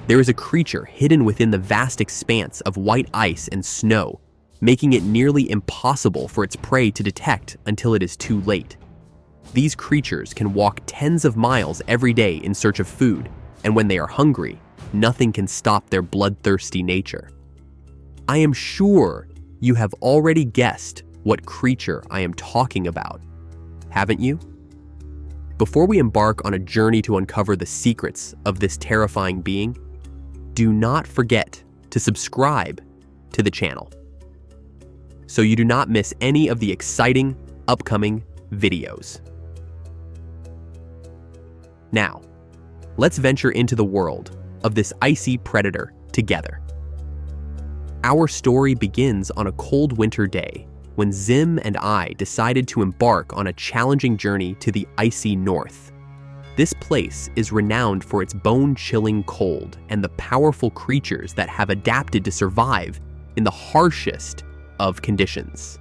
There is a creature hidden within the vast expanse of white ice and snow, making it nearly impossible for its prey to detect until it is too late. These creatures can walk tens of miles every day in search of food, and when they are hungry, nothing can stop their bloodthirsty nature. I am sure you have already guessed what creature I am talking about, haven't you? Before we embark on a journey to uncover the secrets of this terrifying being, do not forget to subscribe to the channel so you do not miss any of the exciting upcoming videos. Now, let's venture into the world of this icy predator together. Our story begins on a cold winter day when Zim and I decided to embark on a challenging journey to the icy north. This place is renowned for its bone-chilling cold and the powerful creatures that have adapted to survive in the harshest of conditions.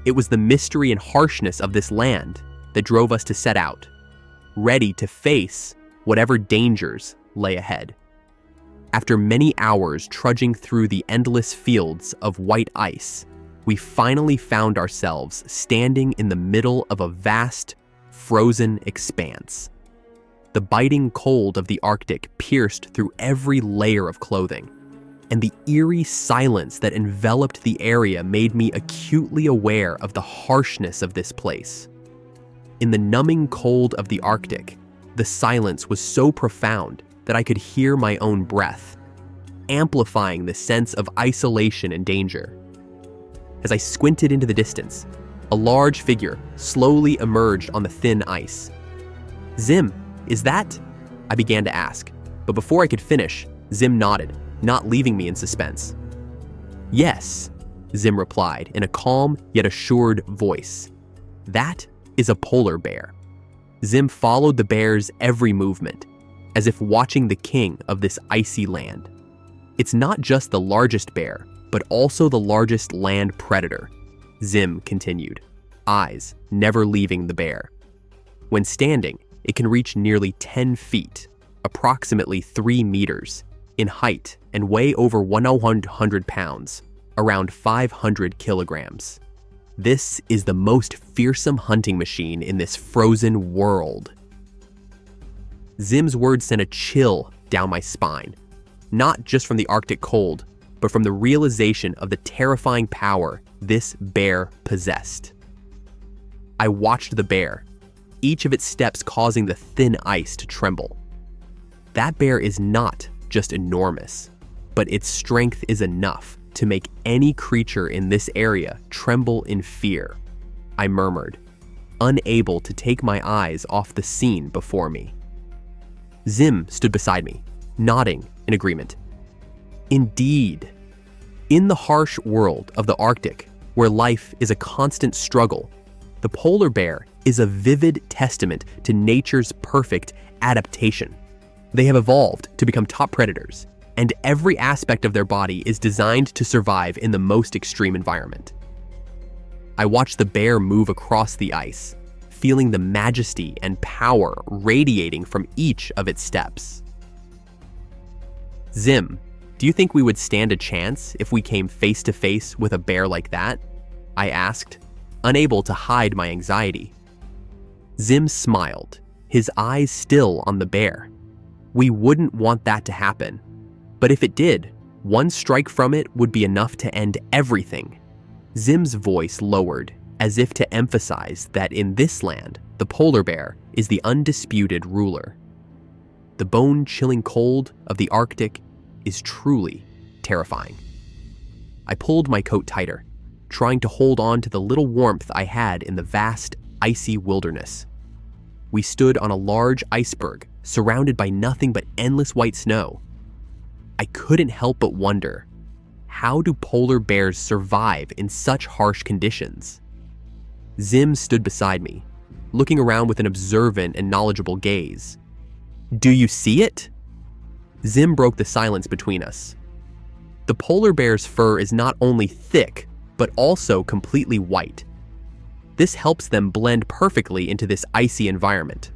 It was the mystery and harshness of this land that drove us to set out, ready to face whatever dangers lay ahead. After many hours trudging through the endless fields of white ice, we finally found ourselves standing in the middle of a vast, frozen expanse. The biting cold of the Arctic pierced through every layer of clothing, and the eerie silence that enveloped the area made me acutely aware of the harshness of this place. In the numbing cold of the Arctic, the silence was so profound that I could hear my own breath, amplifying the sense of isolation and danger. As I squinted into the distance, a large figure slowly emerged on the thin ice. "Zim, is that?" I began to ask, but before I could finish, Zim nodded, not leaving me in suspense. "Yes," Zim replied in a calm yet assured voice. "That is a polar bear." Zim followed the bear's every movement, as if watching the king of this icy land. "It's not just the largest bear, but also the largest land predator," Zim continued, eyes never leaving the bear. When standing, it can reach nearly 10 feet, approximately 3 meters, in height and weigh over 100 pounds, around 500 kilograms. This is the most fearsome hunting machine in this frozen world. Zim's words sent a chill down my spine, not just from the Arctic cold, but from the realization of the terrifying power this bear possessed. I watched the bear, each of its steps causing the thin ice to tremble. That bear is not just enormous, but its strength is enough to make any creature in this area tremble in fear, I murmured, unable to take my eyes off the scene before me. Zim stood beside me, nodding in agreement. Indeed, in the harsh world of the Arctic, where life is a constant struggle, the polar bear is a vivid testament to nature's perfect adaptation. They have evolved to become top predators, and every aspect of their body is designed to survive in the most extreme environment. I watched the bear move across the ice, feeling the majesty and power radiating from each of its steps. "Zim, do you think we would stand a chance if we came face to face with a bear like that?" I asked, unable to hide my anxiety. Zim smiled, his eyes still on the bear. "We wouldn't want that to happen. But if it did, one strike from it would be enough to end everything." Zim's voice lowered, as if to emphasize that in this land, the polar bear is the undisputed ruler. The bone-chilling cold of the Arctic is truly terrifying. I pulled my coat tighter, trying to hold on to the little warmth I had in the vast, icy wilderness. We stood on a large iceberg, surrounded by nothing but endless white snow. I couldn't help but wonder, how do polar bears survive in such harsh conditions? Zim stood beside me, looking around with an observant and knowledgeable gaze. "Do you see it?" Zim broke the silence between us. The polar bear's fur is not only thick, but also completely white. This helps them blend perfectly into this icy environment.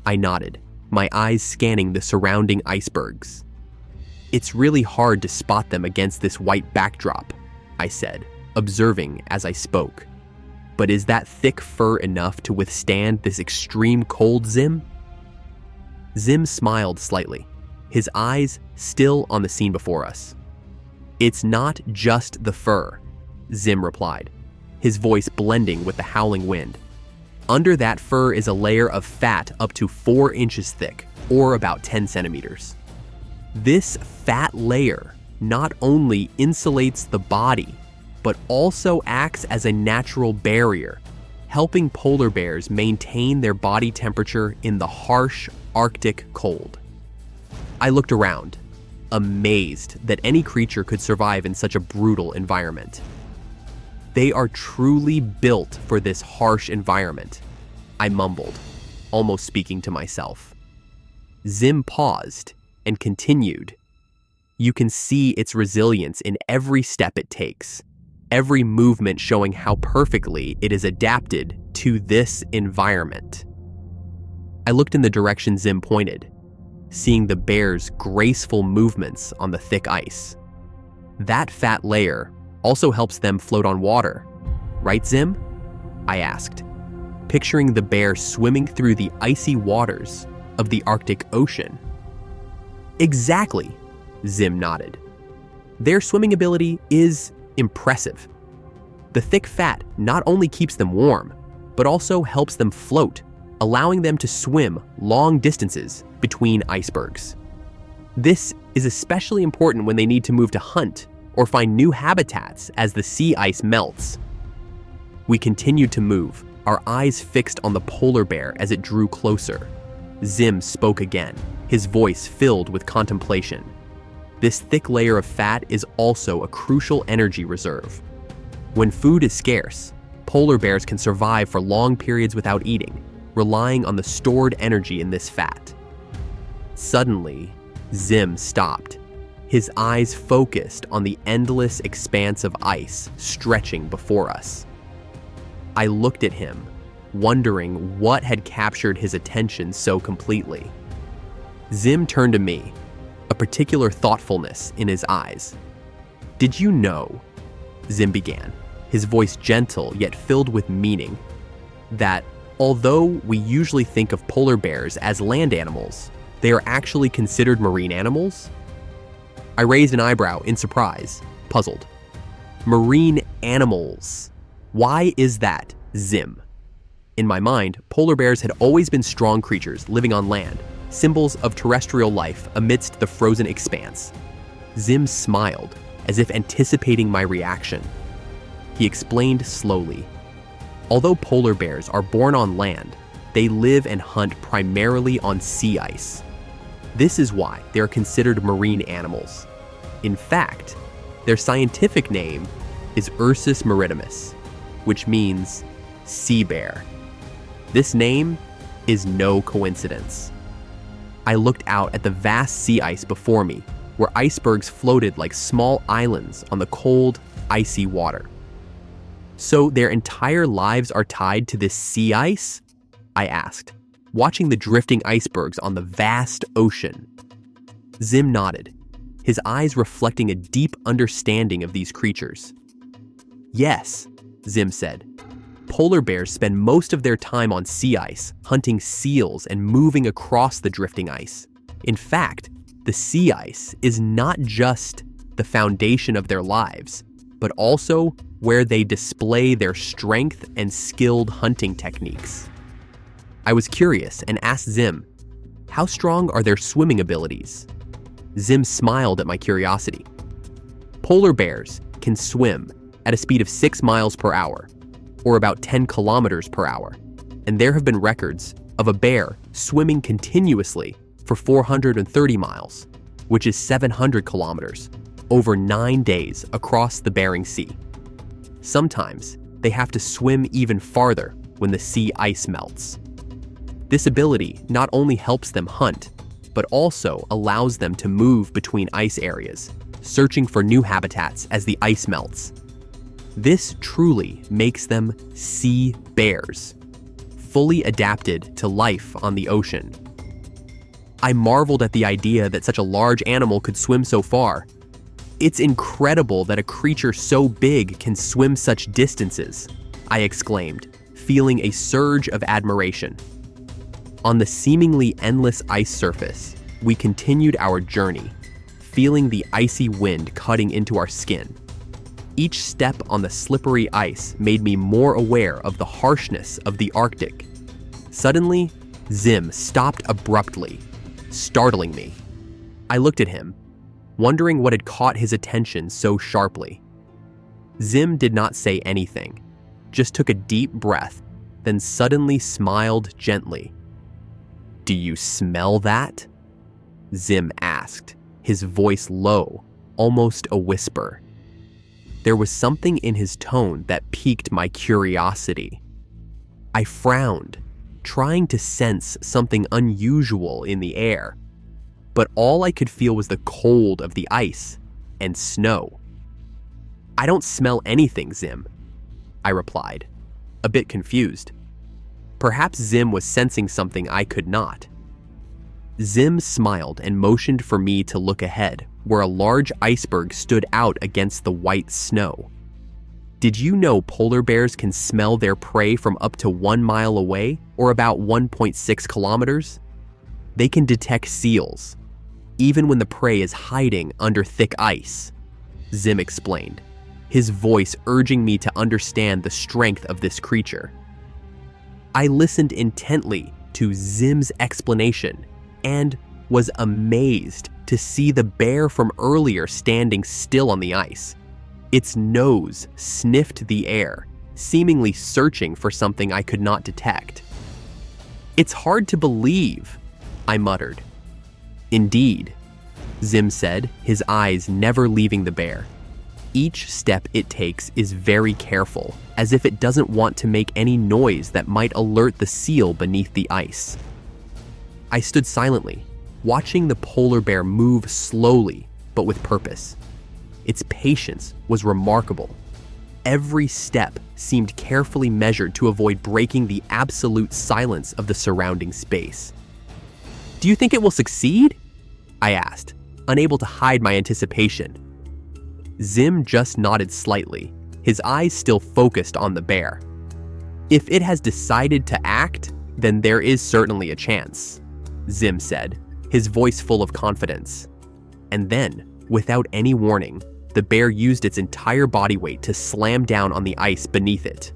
I nodded, my eyes scanning the surrounding icebergs. "It's really hard to spot them against this white backdrop," I said, observing as I spoke. "But is that thick fur enough to withstand this extreme cold, Zim?" Zim smiled slightly, his eyes still on the scene before us. "It's not just the fur," Zim replied, his voice blending with the howling wind. "Under that fur is a layer of fat up to 4 inches thick, or about 10 centimeters. This fat layer not only insulates the body, but also acts as a natural barrier, helping polar bears maintain their body temperature in the harsh Arctic cold." I looked around, amazed that any creature could survive in such a brutal environment. "They are truly built for this harsh environment," I mumbled, almost speaking to myself. Zim paused and continued. "You can see its resilience in every step it takes, every movement showing how perfectly it is adapted to this environment." I looked in the direction Zim pointed, seeing the bear's graceful movements on the thick ice. "That fat layer also helps them float on water, right, Zim?" I asked, picturing the bear swimming through the icy waters of the Arctic Ocean. "Exactly," Zim nodded. "Their swimming ability is impressive. The thick fat not only keeps them warm, but also helps them float, allowing them to swim long distances between icebergs. This is especially important when they need to move to hunt or find new habitats as the sea ice melts." We continued to move, our eyes fixed on the polar bear as it drew closer. Zim spoke again, his voice filled with contemplation. "This thick layer of fat is also a crucial energy reserve. When food is scarce, polar bears can survive for long periods without eating, relying on the stored energy in this fat." Suddenly, Zim stopped, his eyes focused on the endless expanse of ice stretching before us. I looked at him, wondering what had captured his attention so completely. Zim turned to me, a particular thoughtfulness in his eyes. "Did you know," Zim began, his voice gentle yet filled with meaning, "that although we usually think of polar bears as land animals, they are actually considered marine animals?" I raised an eyebrow in surprise, puzzled. "Marine animals. Why is that, Zim?" In my mind, polar bears had always been strong creatures living on land, symbols of terrestrial life amidst the frozen expanse. Zim smiled, as if anticipating my reaction. He explained slowly. "Although polar bears are born on land, they live and hunt primarily on sea ice. This is why they are considered marine animals. In fact, their scientific name is Ursus maritimus, which means sea bear. This name is no coincidence." I looked out at the vast sea ice before me, where icebergs floated like small islands on the cold, icy water. "So their entire lives are tied to this sea ice?" I asked, watching the drifting icebergs on the vast ocean. Zim nodded, his eyes reflecting a deep understanding of these creatures. "Yes," Zim said. "Polar bears spend most of their time on sea ice, hunting seals and moving across the drifting ice. In fact, the sea ice is not just the foundation of their lives, but also where they display their strength and skilled hunting techniques." I was curious and asked Zim, "How strong are their swimming abilities?" Zim smiled at my curiosity. "Polar bears can swim at a speed of 6 miles per hour, or about 10 kilometers per hour, and there have been records of a bear swimming continuously for 430 miles, which is 700 kilometers, over 9 days across the Bering Sea. Sometimes they have to swim even farther when the sea ice melts. This ability not only helps them hunt, but also allows them to move between ice areas, searching for new habitats as the ice melts. This truly makes them sea bears, fully adapted to life on the ocean." I marveled at the idea that such a large animal could swim so far. "It's incredible that a creature so big can swim such distances," I exclaimed, feeling a surge of admiration. On the seemingly endless ice surface, we continued our journey, feeling the icy wind cutting into our skin. Each step on the slippery ice made me more aware of the harshness of the Arctic. Suddenly, Zim stopped abruptly, startling me. I looked at him, wondering what had caught his attention so sharply. Zim did not say anything, just took a deep breath, then suddenly smiled gently. "Do you smell that?" Zim asked, his voice low, almost a whisper. There was something in his tone that piqued my curiosity. I frowned, trying to sense something unusual in the air, but all I could feel was the cold of the ice and snow. "I don't smell anything, Zim," I replied, a bit confused. Perhaps Zim was sensing something I could not. Zim smiled and motioned for me to look ahead, where a large iceberg stood out against the white snow. Did you know polar bears can smell their prey from up to 1 mile away, or about 1.6 kilometers? They can detect seals, even when the prey is hiding under thick ice, Zim explained, his voice urging me to understand the strength of this creature. I listened intently to Zim's explanation and was amazed to see the bear from earlier standing still on the ice. Its nose sniffed the air, seemingly searching for something I could not detect. "It's hard to believe," I muttered. "Indeed," Zim said, his eyes never leaving the bear. "Each step it takes is very careful, as if it doesn't want to make any noise that might alert the seal beneath the ice." I stood silently, watching the polar bear move slowly, but with purpose. Its patience was remarkable. Every step seemed carefully measured to avoid breaking the absolute silence of the surrounding space. "Do you think it will succeed?" I asked, unable to hide my anticipation. Zim just nodded slightly, his eyes still focused on the bear. "If it has decided to act, then there is certainly a chance," Zim said, his voice full of confidence. And then, without any warning, the bear used its entire body weight to slam down on the ice beneath it.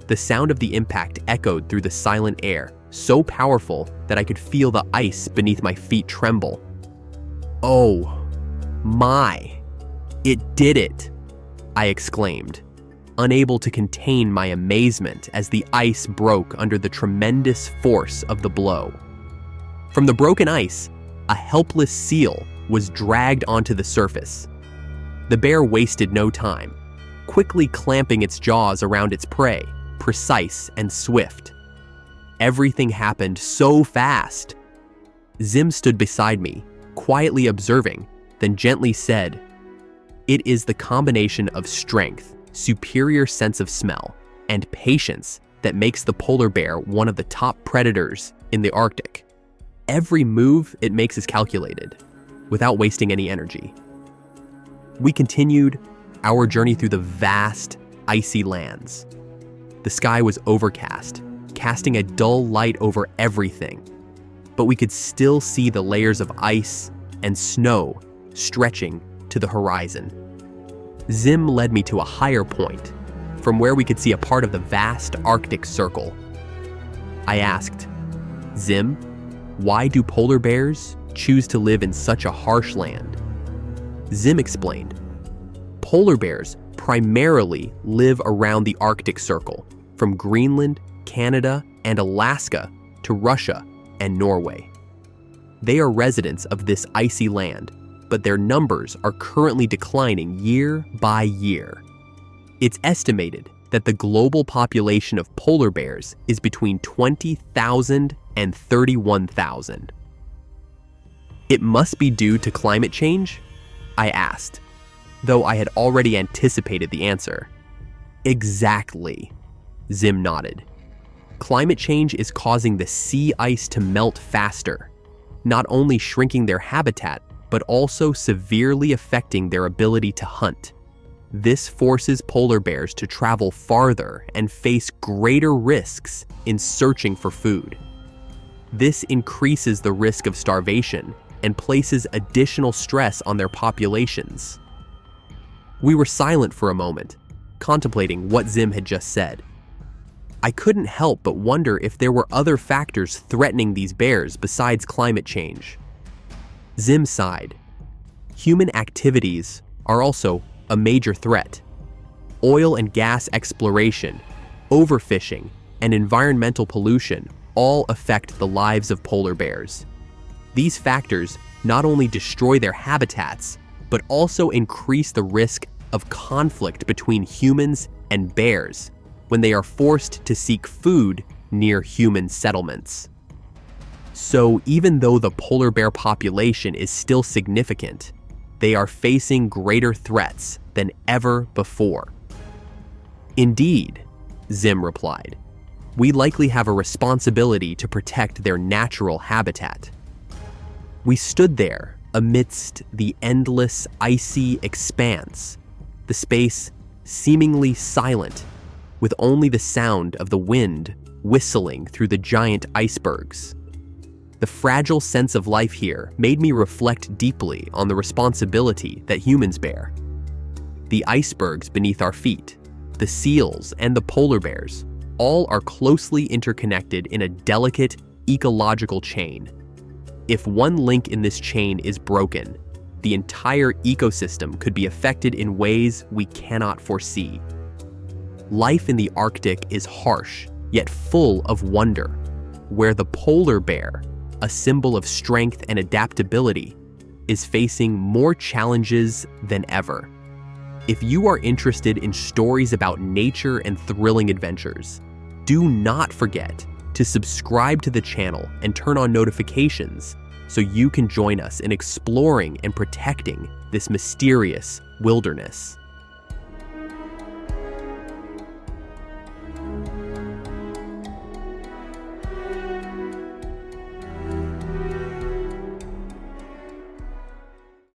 The sound of the impact echoed through the silent air, so powerful that I could feel the ice beneath my feet tremble. "Oh my, it did it!" I exclaimed, unable to contain my amazement as the ice broke under the tremendous force of the blow. From the broken ice, a helpless seal was dragged onto the surface. The bear wasted no time, quickly clamping its jaws around its prey, precise and swift. Everything happened so fast. Zim stood beside me, quietly observing, then gently said, "It is the combination of strength, superior sense of smell, and patience that makes the polar bear one of the top predators in the Arctic. Every move it makes is calculated, without wasting any energy." We continued our journey through the vast, icy lands. The sky was overcast, casting a dull light over everything, but we could still see the layers of ice and snow stretching to the horizon. Zim led me to a higher point, from where we could see a part of the vast Arctic Circle. I asked, "Zim, why do polar bears choose to live in such a harsh land?" Zim explained, "Polar bears primarily live around the Arctic Circle, from Greenland, Canada, and Alaska to Russia and Norway. They are residents of this icy land, but their numbers are currently declining year by year. It's estimated that the global population of polar bears is between 20,000 and 31,000. It must be due to climate change?" I asked, though I had already anticipated the answer. "Exactly," Zim nodded. "Climate change is causing the sea ice to melt faster. not only shrinking their habitat, but also severely affecting their ability to hunt. This forces polar bears to travel farther and face greater risks in searching for food. This increases the risk of starvation and places additional stress on their populations. We were silent for a moment, contemplating what Zim had just said. I couldn't help but wonder if there were other factors threatening these bears besides climate change. Zim sighed. Human activities are also a major threat. Oil and gas exploration, overfishing, and environmental pollution all affect the lives of polar bears. These factors not only destroy their habitats, but also increase the risk of conflict between humans and bears when they are forced to seek food near human settlements. So even though the polar bear population is still significant, they are facing greater threats than ever before. Indeed, Zim replied, we likely have a responsibility to protect their natural habitat. We stood there amidst the endless icy expanse, the space seemingly silent, with only the sound of the wind whistling through the giant icebergs. The fragile sense of life here made me reflect deeply on the responsibility that humans bear. The icebergs beneath our feet, the seals, and the polar bears all are closely interconnected in a delicate ecological chain. If one link in this chain is broken, the entire ecosystem could be affected in ways we cannot foresee. Life in the Arctic is harsh, yet full of wonder, where the polar bear, a symbol of strength and adaptability, is facing more challenges than ever. If you are interested in stories about nature and thrilling adventures, do not forget to subscribe to the channel and turn on notifications so you can join us in exploring and protecting this mysterious wilderness.